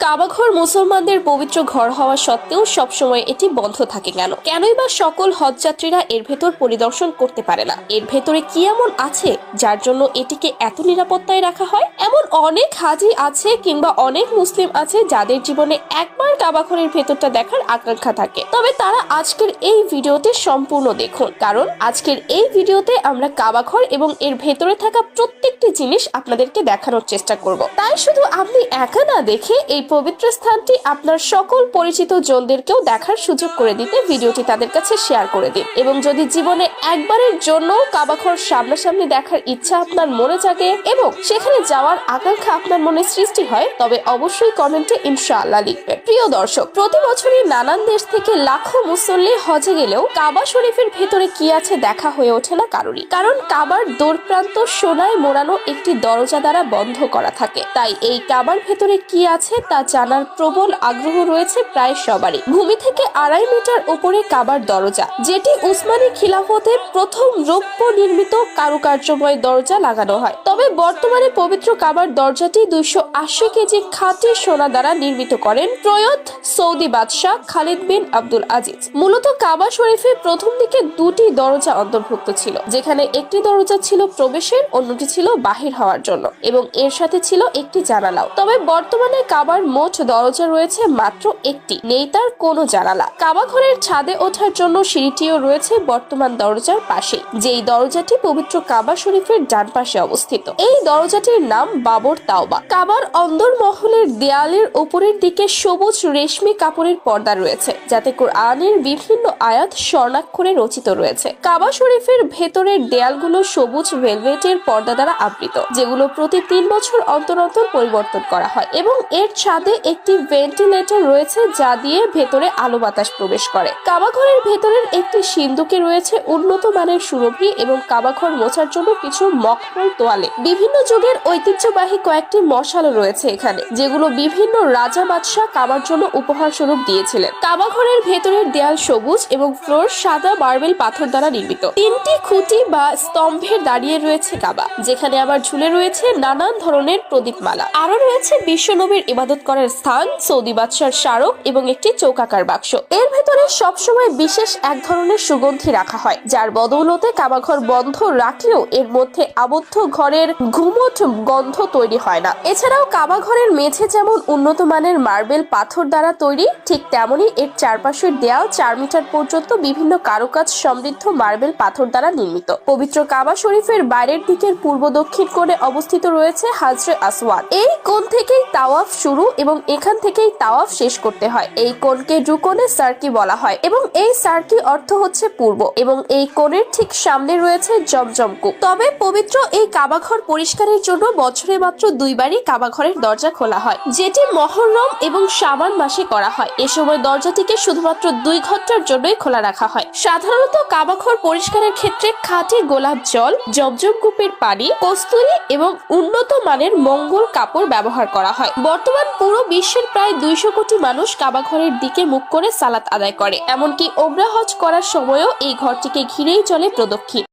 কাবাঘর মুসলমানদের পবিত্র ঘর হওয়া সত্ত্বেও সবসময় এটি বন্ধ থাকে কেনই বা সকল হজযাত্রীরা এর ভেতর পরিদর্শন করতে পারে না? এর ভেতরে কি এমন আছে যার জন্য এটিকে এত নিরাপত্তায় রাখা হয়? এমন অনেক হাজি আছে কিংবা অনেক মুসলিম আছে যাদের জীবনে একবার কাবাঘরের ভেতরটা দেখার আকাঙ্ক্ষা থাকে। তবে তারা আজকের এই ভিডিওতে সম্পূর্ণ দেখুন, কারণ আজকের এই ভিডিওতে আমরা কাবাঘর এবং এর ভেতরে থাকা প্রত্যেকটি জিনিস আপনাদেরকে দেখানোর চেষ্টা করব। তাই শুধু আপনি একা না দেখে এই পবিত্র স্থানটি আপনার সকল পরিচিত জনদেরকেও দেখার সুযোগ করে দিতে ভিডিওটি তাদের কাছে শেয়ার করে দিন। এবং যদি জীবনে একবারের জন্য কাবাঘর সামনাসামনি দেখার ইচ্ছা আপনার মনে জাগে এবং সেখানে যাওয়ার আকাঙ্ক্ষা আপনার মনে সৃষ্টি হয়, তবে অবশ্যই কমেন্টে ইনশাআল্লাহ লিখবেন। প্রিয় দর্শক, প্রতি বছরই নানান দেশ থেকে লাখো মুসল্লি হজে গেলেও কাবা শরীফের ভেতরে কি আছে দেখা হয়ে ওঠে না কারোরই। কারণ কাবার দোরপ্রান্ত সোনায় মোড়ানো একটি দরজা দ্বারা বন্ধ করা থাকে। তাই এই কাবার ভেতরে কি আছে তা জানার প্রবল আগ্রহ রয়েছে প্রায় সবারই। ভূমি থেকে 2.5 মিটার উপরে কাবার দরজা, যেটি উসমানী খিলাফতের প্রথম রৌপ্য নির্মিত কারুকার্যময় দরজা লাগানো হয়। তবে বর্তমানে পবিত্র কাবার দরজাটি 280 কেজি খাঁটি সোনা দ্বারা নির্মিত করেন প্রয়াত সৌদি বাদশাহ খালিদ বিন আব্দুল আজিজ। মূলত কাবা শরীফে প্রথম দিকে দুটি দরজা অন্তর্ভুক্ত ছিল, যেখানে একটি দরজা ছিল প্রবেশের, অন্যটি ছিল বাহির হওয়ার জন্য, এবং এর সাথে ছিল একটি জানালাও। তবে বর্তমানে কাবার মোট দরজা রয়েছে মাত্র একটি, নেই তার কোনো জানালা। কাবা ঘরের ছাদে ওঠার জন্য সিঁড়িটিও রয়েছে বর্তমান দরজার পাশে, যেই দরজাটি পবিত্র কাবা শরীফের ডান পাশে অবস্থিত। এই দরজাটির নাম বাবর তাওবা। কাবার অন্দরমহলের দেয়ালের উপরের দিকে সবুজ রেশমি কাপড়ের পর্দা রয়েছে, যাতে কোরআনের বিভিন্ন আয়াত স্বর্ণাক্ষরে রচিত রয়েছে। কাবা শরীফের ভেতরের দেয়ালগুলো সবুজ ভেলভেটের পর্দা দ্বারা আবৃত, যেগুলো প্রতি 3 বছর অন্তর অন্তর পরিবর্তন করা হয়, এবং এর ছাদে একটি ভেন্টিলেটর রয়েছে যা দিয়ে ভেতরে আলো বাতাস প্রবেশ করে। কাবাঘরের ভেতরের একটি সিন্দুকে রয়েছে উন্নত মানের সুরভি এবং কাবাঘর মোছার জন্য কিছু মখমল তোয়ালে। বিভিন্ন যুগের ঐতিহ্যবাহী কয়েকটি মশালও রয়েছে এখানে, যেগুলো বিভিন্ন রাজা বাদশাহ কাবার জন্য উপহার স্বরূপ দিয়েছিলেন। কাবাঘরের ভেতরের দেয়াল সবুজ এবং ফ্লোর সাদা মার্বেল পাথর দ্বারা নির্মিত। 3টি খুঁটি বা স্তম্ভের দাঁড়িয়ে রয়েছে কাবা, যেখানে আবার ঝুলে রয়েছে নানান ধরনের প্রদীপমালা। আরো রয়েছে বিশ্বনবীর ইবাদত করার স্থান, সৌদি বাদশার স্মারক এবং একটি চৌকাকার বাক্স। এর ভেতরে সবসময় বিশেষ এক ধরনের সুগন্ধি রাখা হয়, যার বদৌলতে কাবাঘর বন্ধ রাখলেও এর মধ্যে আবদ্ধ ঘরের ঘুমট গন্ধ তৈরি হয় না। এছাড়াও কাবাঘরের মেঝে যেমন উন্নত মানের মার্বেল পাথর দ্বারা তৈরি, ঠিক তেমনি এর চারপাশের দেয়াল 4 মিটার পর্যন্ত বিভিন্ন কারুকাজ সমৃদ্ধ মার্বেল পাথর দ্বারা নির্মিত। পবিত্র কাবা শরীফের বাইরের দিকের পূর্ব দক্ষিণ কোণে অবস্থিত রয়েছে হাজরে আসওয়াদ। এই কোণ থেকেই তাওয়াফ শুরু এবং এখান থেকেই তাওয়াফ শেষ করতে হয়। এই কোণকে রুকনে সার্কি বলা হয় এবং এই সার্কি অর্থ হচ্ছে পূর্ব, এবং এই কোণের ঠিক সামনে রয়েছে জমজম কূপ। তবে পবিত্র এই কাবাঘর পরিষ্কারের জন্য বছরে মাত্র 2 বারই কাবাঘরের দরজা খোলা হয়, যেটি মহররম এবং শাবান মাসে করা হয়। এ সময় দরজাটিকে শুধুমাত্র 2 ঘন্টার জন্যই খোলা রাখা হয়। সাধারণত কাবাঘর পরিষ্কারের ক্ষেত্রে খাঁটি গোলাপ জল, জমজম কূপের পানি, কস্তুরী এবং উন্নত মানের মঙ্গল কাপড় ব্যবহার করা হয়। বর্তমান পুরো বিশ্বের প্রায় 200 কোটি মানুষ কাবাঘরের দিকে মুখ করে সালাত আদায় করে। এমনকি ওমরা হজ করার সময়ও এই ঘরটিকে ঘিরেই চলে প্রদক্ষিণ।